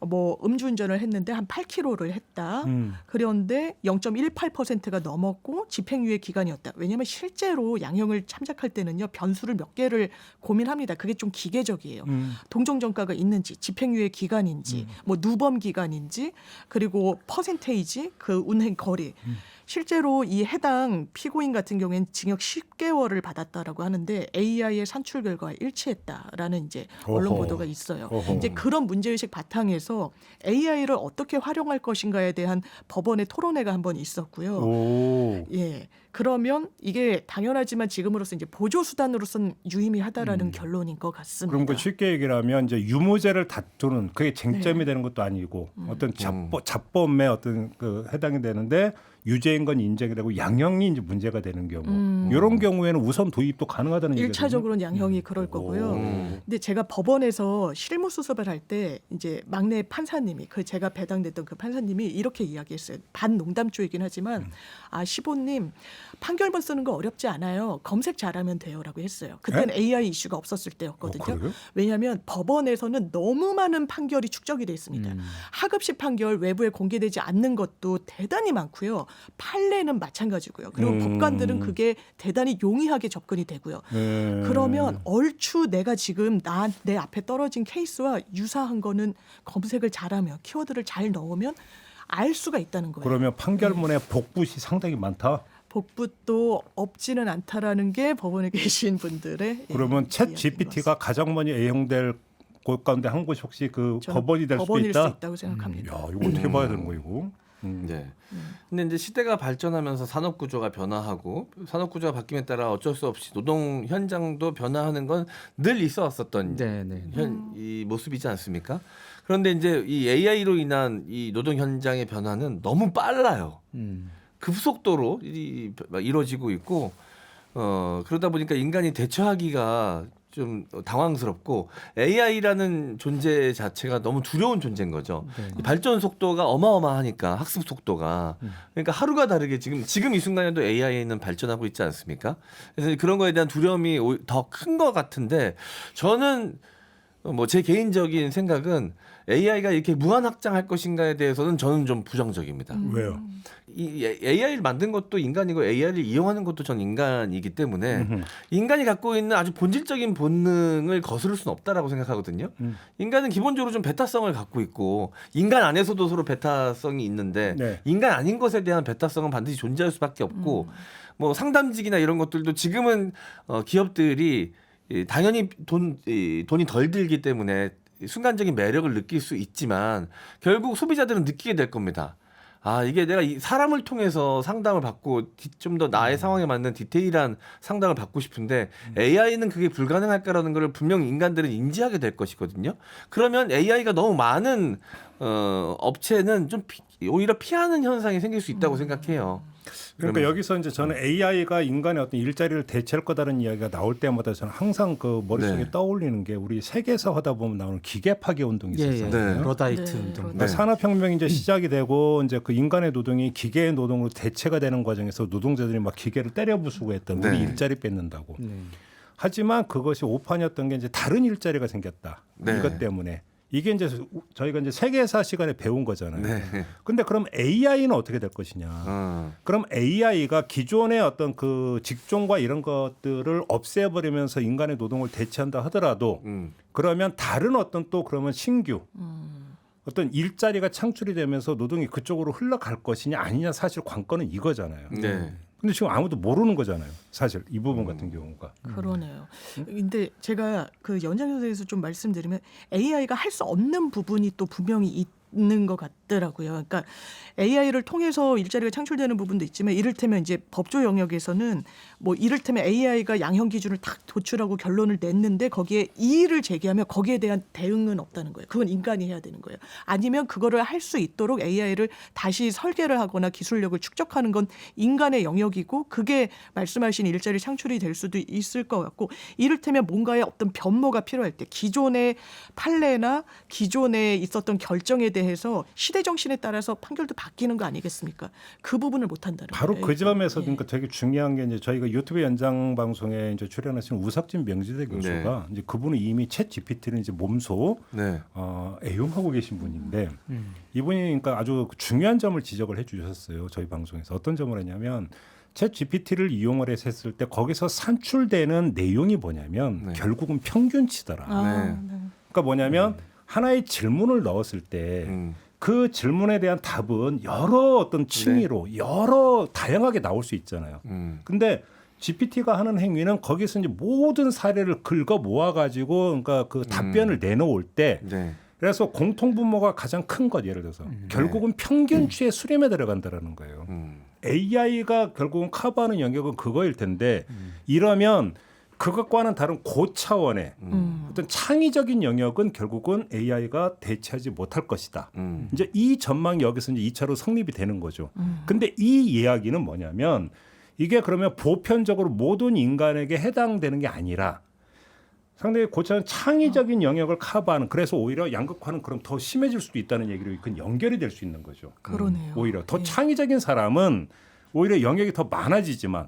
뭐 음주운전을 했는데 한 8km를 했다. 그런데 0.18%가 넘었고 집행유예 기간이었다. 왜냐하면 실제로 양형을 참작할 때는요 변수를 몇 개를 고민합니다. 그게 좀 기계적이에요. 동종전과가 있는지, 집행유예 기간인지, 뭐 누범 기간인지, 그리고 퍼센테이지, 그 운행 거리. 실제로 이 해당 피고인 같은 경우에는 징역 10개월을 받았다라고 하는데 AI의 산출 결과와 일치했다라는 이제 언론 보도가 있어요. 이제 그런 문제의식 바탕에서 AI를 어떻게 활용할 것인가에 대한 법원의 토론회가 한번 있었고요. 예. 그러면 이게 당연하지만 지금으로서 이제 보조 수단으로서는 유의미하다라는 결론인 것 같습니다. 그럼 그 쉽게 얘기를 하면 이제 유무죄를 다투는 그게 쟁점이 되는 것도 아니고 어떤 잡범에 어떤 그 해당이 되는데 유죄인 건 인정이 되고 양형이 이제 문제가 되는 경우 이런 경우에는 우선 도입도 가능하다는 얘기죠. 1차적으로는 양형이 그럴 거고요. 근데 제가 법원에서 실무 수습을 할 때 이제 막내 판사님이 그 제가 배당됐던 그 판사님이 이렇게 이야기했어요. 반농담조이긴 하지만 시보님 판결문 쓰는 거 어렵지 않아요. 검색 잘하면 돼요라고 했어요. 그때는 AI 이슈가 없었을 때였거든요. 왜냐하면 법원에서는 너무 많은 판결이 축적이 돼 있습니다. 하급식 판결 외부에 공개되지 않는 것도 대단히 많고요. 판례는 마찬가지고요. 그리고 법관들은 그게 대단히 용이하게 접근이 되고요. 그러면 얼추 내가 지금 내 앞에 떨어진 케이스와 유사한 거는 검색을 잘하면 키워드를 잘 넣으면 알 수가 있다는 거예요. 그러면 판결문에 복붙이 상당히 많다? 복붙도 없지는 않다라는 게 법원에 계신 분들의 그러면 챗 GPT가 가장 많이 애용될 곳 가운데 한 곳이 혹시 그 법원이 될 수도 있다? 수 있다고 생각합니다. 야, 이거 어떻게 봐야 되는 거예요, 이거? 네. 근데 이제 시대가 발전하면서 산업 구조가 변화하고 산업 구조가 바뀜에 따라 어쩔 수 없이 노동 현장도 변화하는 건 늘 있어 왔었던 이 모습이지 않습니까? 그런데 이제 이 AI로 인한 이 노동 현장의 변화는 너무 빨라요. 급속도로 이루어지고 있고 그러다 보니까 인간이 대처하기가 좀 당황스럽고 AI라는 존재 자체가 너무 두려운 존재인 거죠. 이 발전 속도가 어마어마하니까 학습 속도가 그러니까 하루가 다르게 지금 이 순간에도 AI는 발전하고 있지 않습니까? 그래서 그런 거에 대한 두려움이 더 큰 것 같은데 저는 뭐 제 개인적인 생각은 AI가 이렇게 무한 확장할 것인가에 대해서는 저는 좀 부정적입니다. 왜요? 이 AI를 만든 것도 인간이고 AI를 이용하는 것도 전 인간이기 때문에 인간이 갖고 있는 아주 본질적인 본능을 거스를 수는 없다라고 생각하거든요. 인간은 기본적으로 좀 배타성을 갖고 있고 인간 안에서도 서로 배타성이 있는데 인간 아닌 것에 대한 배타성은 반드시 존재할 수밖에 없고 뭐 상담직이나 이런 것들도 지금은 기업들이 당연히 돈이 덜 들기 때문에 순간적인 매력을 느낄 수 있지만 결국 소비자들은 느끼게 될 겁니다. 이게 내가 이 사람을 통해서 상담을 받고 좀 더 나의 상황에 맞는 디테일한 상담을 받고 싶은데 AI는 그게 불가능할까라는 걸 분명히 인간들은 인지하게 될 것이거든요. 그러면 AI가 너무 많은 업체는 좀 오히려 피하는 현상이 생길 수 있다고 생각해요. 그러니까 여기서 이제 저는 AI가 인간의 어떤 일자리를 대체할 거다라는 이야기가 나올 때마다 저는 항상 그 머릿속에 떠올리는 게 우리 세계에서 하다 보면 나오는 기계 파괴 운동이 있었잖아요. 러다이트 운동. 그러니까 산업혁명이 이제 시작이 되고 이제 그 인간의 노동이 기계의 노동으로 대체가 되는 과정에서 노동자들이 막 기계를 때려 부수고 했던 우리 일자리 뺏는다고. 하지만 그것이 오판이었던 게 이제 다른 일자리가 생겼다. 이것 때문에. 이게 이제 저희가 이제 세계사 시간에 배운 거잖아요. 근데 그럼 AI는 어떻게 될 것이냐? 그럼 AI가 기존의 어떤 그 직종과 이런 것들을 없애버리면서 인간의 노동을 대체한다 하더라도 그러면 다른 어떤 또 그러면 신규 어떤 일자리가 창출이 되면서 노동이 그쪽으로 흘러갈 것이냐 아니냐 사실 관건은 이거잖아요. 근데 지금 아무도 모르는 거잖아요. 사실 이 부분 같은 경우가. 그러네요. 근데 제가 그 연장선에 대해서 좀 말씀드리면 AI가 할 수 없는 부분이 또 분명히 있는 것 같더라고요. 그러니까 AI를 통해서 일자리가 창출되는 부분도 있지만 이를테면 이제 법조 영역에서는 뭐 이를테면 AI가 양형 기준을 딱 도출하고 결론을 냈는데 거기에 이의를 제기하면 거기에 대한 대응은 없다는 거예요. 그건 인간이 해야 되는 거예요. 아니면 그거를 할 수 있도록 AI를 다시 설계를 하거나 기술력을 축적하는 건 인간의 영역이고 그게 말씀하신 일자리 창출이 될 수도 있을 것 같고 이를테면 뭔가의 어떤 변모가 필요할 때 기존의 판례나 기존에 있었던 결정에 대한 대해서 시대 정신에 따라서 판결도 바뀌는 거 아니겠습니까? 그 부분을 못 한다는 바로 거예요. 그 점에서 그러니까 되게 중요한 게 이제 저희가 유튜브 연장 방송에 이제 출연하신 우석진 명지대 교수가 이제 그분은 이미 챗 GPT를 이제 몸소 애용하고 계신 분인데 이분이 그러니까 아주 중요한 점을 지적을 해주셨어요. 저희 방송에서 어떤 점을 했냐면 챗 GPT를 이용을 했을 때 거기서 산출되는 내용이 뭐냐면 결국은 평균치더라. 그러니까 뭐냐면 하나의 질문을 넣었을 때 그 질문에 대한 답은 여러 어떤 층위로 여러 다양하게 나올 수 있잖아요. 근데 GPT가 하는 행위는 거기서 이제 모든 사례를 긁어 모아가지고 그러니까 그 답변을 내놓을 때 그래서 공통분모가 가장 큰 것 예를 들어서 결국은 평균치의 수렴에 들어간다라는 거예요. AI가 결국은 커버하는 영역은 그거일 텐데 이러면 그것과는 다른 고차원의 어떤 창의적인 영역은 결국은 AI가 대체하지 못할 것이다. 이제 이 전망이 여기서 이제 2차로 성립이 되는 거죠. 근데 이 이야기는 뭐냐면 이게 그러면 보편적으로 모든 인간에게 해당되는 게 아니라 상당히 고차원 창의적인 영역을 커버하는 그래서 오히려 양극화는 그럼 더 심해질 수도 있다는 얘기로 그건 연결이 될 수 있는 거죠. 그러네요. 오히려 더 창의적인 사람은 오히려 영역이 더 많아지지만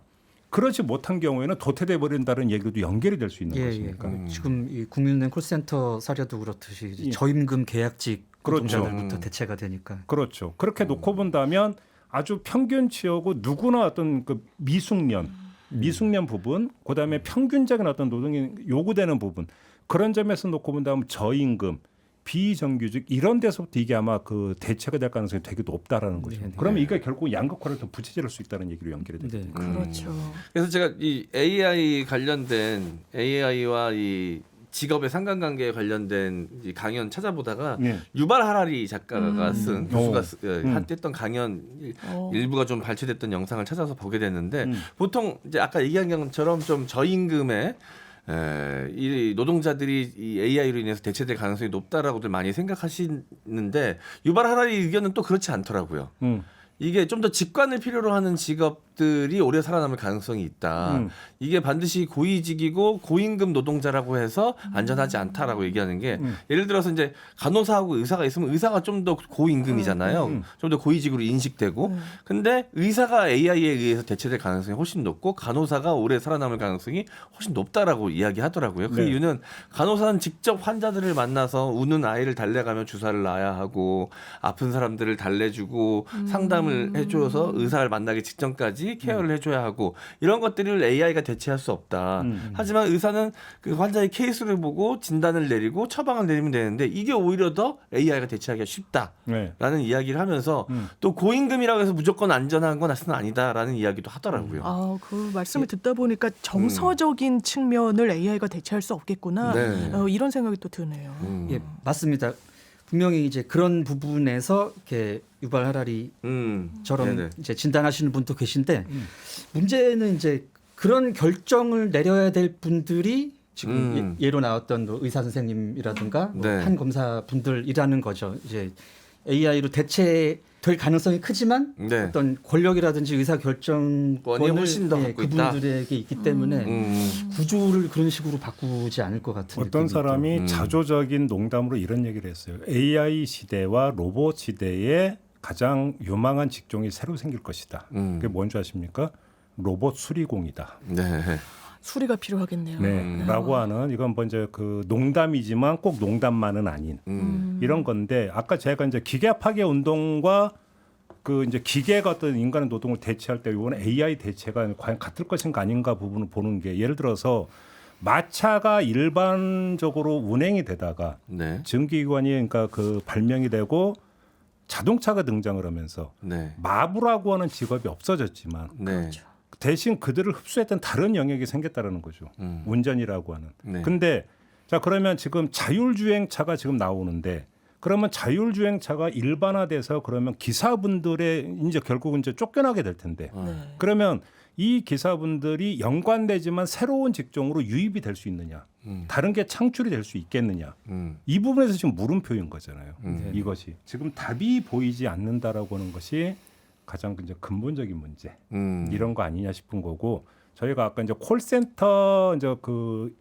그렇지 못한 경우에는 도태돼 버린다는 얘기도 연결이 될 수 있는 것이니까. 지금 이 국민은행 콜센터 사례도 그렇듯이 저임금 계약직 노동자들부터 대체가 되니까. 그렇죠. 그렇게 놓고 본다면 아주 평균치하고 누구나 어떤 그 미숙련 부분, 그다음에 평균적인 어떤 노동이 요구되는 부분 그런 점에서 놓고 본다면 저임금, 비정규직 이런 데서부터 이게 아마 그 대체가 될 가능성이 되게 높다라는 거죠. 그러면 이게 결국 양극화를 더 부채질할 수 있다는 얘기로 연결이 됩니다. 그렇죠. 그래서 제가 이 AI 관련된 AI와 이 직업의 상관관계에 관련된 이 강연 찾아보다가 유발 하라리 작가가 쓴 교수가 했던 강연 일부가 좀 발췌됐던 영상을 찾아서 보게 됐는데 보통 이제 아까 얘기한 것처럼 좀 저임금에 이 노동자들이 이 AI로 인해서 대체될 가능성이 높다라고들 많이 생각하시는데 유발 하라리 의견은 또 그렇지 않더라고요. 이게 좀 더 직관을 필요로 하는 직업들이 오래 살아남을 가능성이 있다. 이게 반드시 고위직이고 고임금 노동자라고 해서 안전하지 않다라고 얘기하는 게 예를 들어서 이제 간호사하고 의사가 있으면 의사가 좀 더 고임금이잖아요. 좀 더 고위직으로 인식되고 근데 의사가 AI에 의해서 대체될 가능성이 훨씬 높고 간호사가 오래 살아남을 가능성이 훨씬 높다라고 이야기하더라고요. 그 이유는 간호사는 직접 환자들을 만나서 우는 아이를 달래가며 주사를 놔야 하고 아픈 사람들을 달래주고 상담을 해줘서 의사를 만나기 직전까지 케어를 해줘야 하고 이런 것들을 AI가 대체할 수 없다. 하지만 의사는 그 환자의 케이스를 보고 진단을 내리고 처방을 내리면 되는데 이게 오히려 더 AI가 대체하기가 쉽다라는 이야기를 하면서 또 고임금이라고 해서 무조건 안전한 건 사실은 아니다라는 이야기도 하더라고요. 그 말씀을 듣다 보니까 정서적인 측면을 AI가 대체할 수 없겠구나. 이런 생각이 또 드네요. 예, 맞습니다. 분명히 이제 그런 부분에서 이렇게 유발 하라리처럼 이제 진단하시는 분도 계신데 문제는 이제 그런 결정을 내려야 될 분들이 지금 예로 나왔던 의사 선생님이라든가 한 검사 분들이라는 거죠. 이제 AI로 대체될 가능성이 크지만 어떤 권력이라든지 의사 결정권을 훨씬 더 갖고 있다. 그분들에게 있기 때문에 구조를 그런 식으로 바꾸지 않을 것 같은 어떤 사람이 또. 자조적인 농담으로 이런 얘기를 했어요. AI 시대와 로봇 시대에 가장 유망한 직종이 새로 생길 것이다. 그게 뭔지 아십니까? 로봇 수리공이다. 수리가 필요하겠네요. 라고 하는 이건 먼저 그 농담이지만 꼭 농담만은 아닌 이런 건데 아까 제가 이제 기계 파괴 운동과 그 이제 기계가 어떤 인간의 노동을 대체할 때 이번 AI 대체가 과연 같을 것인가 아닌가 부분을 보는 게 예를 들어서 마차가 일반적으로 운행이 되다가 증기기관이 그러니까 그 발명이 되고 자동차가 등장을 하면서 마부라고 하는 직업이 없어졌지만 대신 그들을 흡수했던 다른 영역이 생겼다는 거죠. 운전이라고 하는. 근데 자 그러면 지금 자율주행차가 지금 나오는데 그러면 자율주행차가 일반화돼서 그러면 기사분들의 이제 결국은 이제 쫓겨나게 될 텐데 그러면 이 기사분들이 연관되지만 새로운 직종으로 유입이 될 수 있느냐? 다른 게 창출이 될 수 있겠느냐? 이 부분에서 지금 물음표인 거잖아요. 이것이 지금 답이 보이지 않는다라고 하는 것이 가장 이제 근본적인 문제 이런 거 아니냐 싶은 거고 저희가 아까 이제 콜센터 이제 그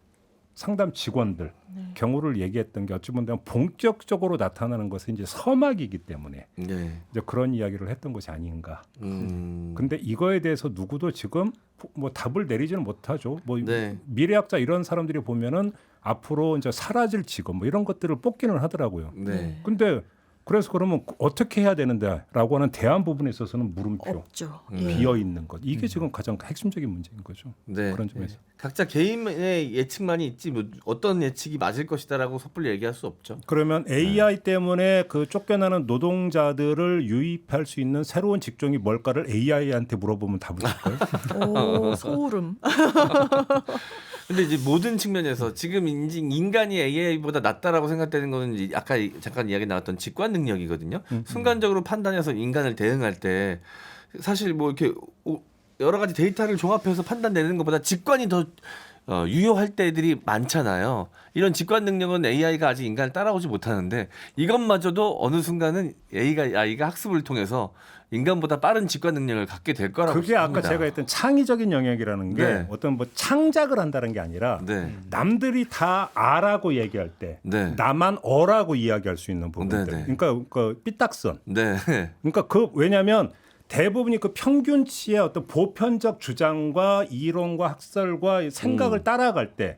상담 직원들 경우를 얘기했던 게 어찌 보면 본격적으로 나타나는 것은 이제 서막이기 때문에 이제 그런 이야기를 했던 것이 아닌가. 근데 이거에 대해서 누구도 지금 뭐 답을 내리지는 못하죠. 뭐 미래학자 이런 사람들이 보면은 앞으로 이제 사라질 직업 뭐 이런 것들을 뽑기는 하더라고요. 근데 그래서 그러면 어떻게 해야 되는데라고 하는 대안 부분에 있어서는 물음표, 없죠. 비어 있는 것 이게 지금 가장 핵심적인 문제인 거죠. 그런 점에서 각자 개인의 예측만이 있지 뭐 어떤 예측이 맞을 것이다라고 섣불리 얘기할 수 없죠. 그러면 AI 때문에 그 쫓겨나는 노동자들을 유입할 수 있는 새로운 직종이 뭘까를 AI한테 물어보면 답을 줄까요? 오, 소름. 근데 이제 모든 측면에서 지금 인간이 AI보다 낫다라고 생각되는 거는 이제 아까 잠깐 이야기 나왔던 직관 능력이거든요. 순간적으로 판단해서 인간을 대응할 때 사실 뭐 이렇게 여러 가지 데이터를 종합해서 판단 내는 것보다 직관이 더 유효할 때들이 많잖아요. 이런 직관 능력은 AI가 아직 인간을 따라오지 못하는데 이것마저도 어느 순간은 AI가 학습을 통해서 인간보다 빠른 직관 능력을 갖게 될 거라고 그게 생각합니다. 아까 제가 했던 창의적인 영역이라는 게 어떤 뭐 창작을 한다는 게 아니라 남들이 다 아라고 얘기할 때 나만 어라고 이야기할 수 있는 부분들. 그러니까 그 삐딱선. 그러니까 그 왜냐하면 대부분이 그 평균치의 어떤 보편적 주장과 이론과 학설과 생각을 따라갈 때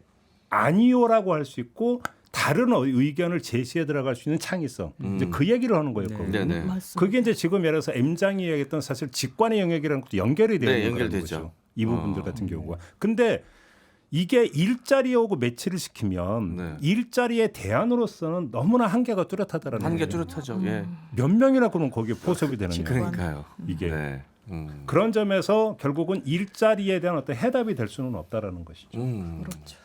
아니요라고 할 수 있고 다른 의견을 제시해 들어갈 수 있는 창의성. 이제 그 얘기를 하는 거였거든요. 그게 이제 지금 예를 들어서 M장이 얘기했던 사실 직관의 영역이라는 것도 연결이 되는 거죠. 이 부분들 같은 경우가. 근데 이게 일자리하고 매치를 시키면 일자리의 대안으로서는 너무나 한계가 뚜렷하다라는 거예요. 한계 뚜렷하죠. 몇 명이나 그러면 거기에 포섭이 되는 거예요. 그러니까요. 이게. 그런 점에서 결국은 일자리에 대한 어떤 해답이 될 수는 없다라는 것이죠. 그렇죠.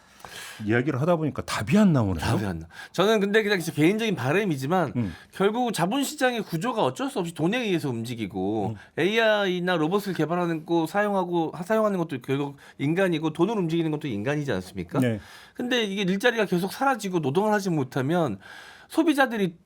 이야기를 하다 보니까 답이 안 나오네요. 답이 안 나. 저는 근데 그냥 진짜 개인적인 바람이지만 결국 자본시장의 구조가 어쩔 수 없이 돈에 의해서 움직이고 AI나 로봇을 개발하는 거 사용하는 것도 결국 인간이고 돈을 움직이는 것도 인간이지 않습니까? 근데 이게 일자리가 계속 사라지고 노동을 하지 못하면 소비자들이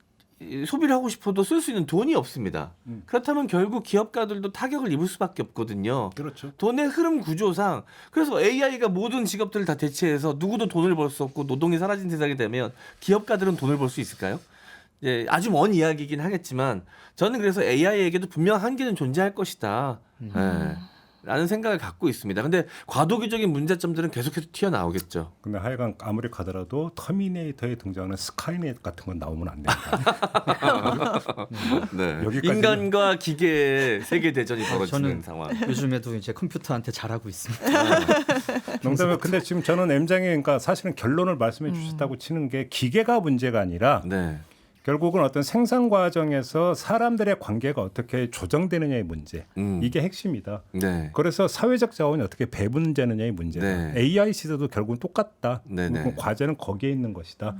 소비를 하고 싶어도 쓸 수 있는 돈이 없습니다. 그렇다면 결국 기업가들도 타격을 입을 수밖에 없거든요. 그렇죠. 돈의 흐름 구조상 그래서 AI가 모든 직업들을 다 대체해서 누구도 돈을 벌 수 없고 노동이 사라진 세상이 되면 기업가들은 돈을 벌 수 있을까요? 아주 먼 이야기이긴 하겠지만 저는 그래서 AI에게도 분명 한계는 존재할 것이다. 라는 생각을 갖고 있습니다. 근데 과도기적인 문제점들은 계속해서 튀어나오겠죠. 근데 하여간 아무리 가더라도 터미네이터에 등장하는 스카이넷 같은 건 나오면 안 됩니다. 인간과 기계의 세계 대전이 벌어지는 상황. 요즘에도 이제 컴퓨터한테 잘하고 있습니다. 농담이에요. 근데 지금 저는 M장이 그러니까 사실은 결론을 말씀해 주셨다고 치는 게 기계가 문제가 아니라 결국은 어떤 생산 과정에서 사람들의 관계가 어떻게 조정되느냐의 문제. 이게 핵심이다. 그래서 사회적 자원이 어떻게 배분되느냐의 문제다. AI 시대도 결국은 똑같다. 과제는 거기에 있는 것이다.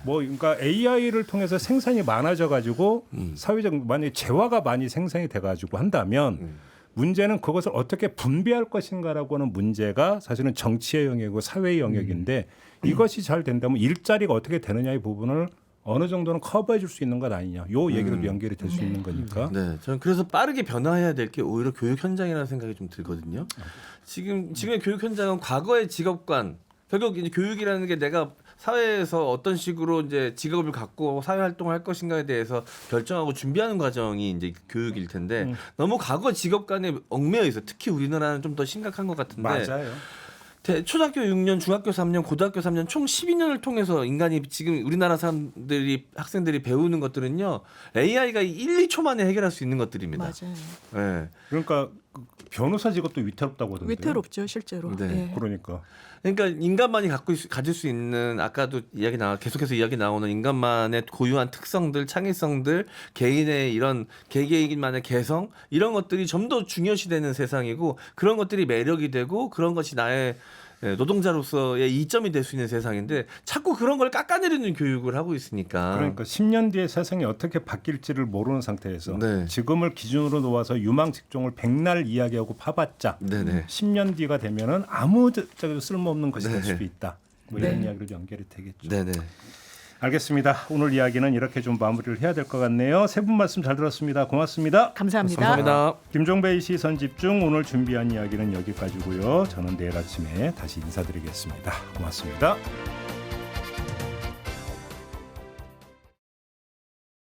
뭐 그러니까 AI를 통해서 생산이 많아져 가지고 사회적 만약에 재화가 많이 생산이 돼 가지고 한다면 문제는 그것을 어떻게 분배할 것인가라고 하는 문제가 사실은 정치의 영역이고 사회의 영역인데 이것이 잘 된다면 일자리가 어떻게 되느냐의 부분을 어느 정도는 커버해 줄 수 있는 것 아니냐. 요 얘기로도 연결이 될 수 있는 거니까. 저는 그래서 빠르게 변화해야 될 게 오히려 교육 현장이라는 생각이 좀 들거든요. 지금의 교육 현장은 과거의 직업관, 결국 이제 교육이라는 게 내가 사회에서 어떤 식으로 이제 직업을 갖고 사회 활동을 할 것인가에 대해서 결정하고 준비하는 과정이 이제 교육일 텐데 너무 과거 직업관에 얽매여 있어. 특히 우리나라는 좀 더 심각한 것 같은데. 맞아요. 초등학교 6년, 중학교 3년, 고등학교 3년 총 12년을 통해서 인간이 지금 우리나라 학생들이 배우는 것들은요. AI가 1, 2초 만에 해결할 수 있는 것들입니다. 맞아요. 그러니까 변호사 직업도 위태롭다고 하던데요. 위태롭죠, 실제로. 그러니까 인간만이 가질 수 있는 아까도 계속해서 이야기 나오는 인간만의 고유한 특성들, 창의성들, 개인의 이런 개개인만의 개성 이런 것들이 좀 더 중요시되는 세상이고 그런 것들이 매력이 되고 그런 것이 나의 노동자로서의 이점이 될 수 있는 세상인데 자꾸 그런 걸 깎아내리는 교육을 하고 있으니까. 그러니까 10년 뒤에 세상이 어떻게 바뀔지를 모르는 상태에서 지금을 기준으로 놓아서 유망 직종을 백날 이야기하고 파봤자 10년 뒤가 되면은 아무 쓸모없는 것이 될 수도 있다. 뭐 이런 이야기로 연결이 되겠죠. 알겠습니다. 오늘 이야기는 이렇게 좀 마무리를 해야 될 것 같네요. 세 분 말씀 잘 들었습니다. 고맙습니다. 감사합니다. 감사합니다. 김종배의 시선집중 오늘 준비한 이야기는 여기까지고요. 저는 내일 아침에 다시 인사드리겠습니다. 고맙습니다.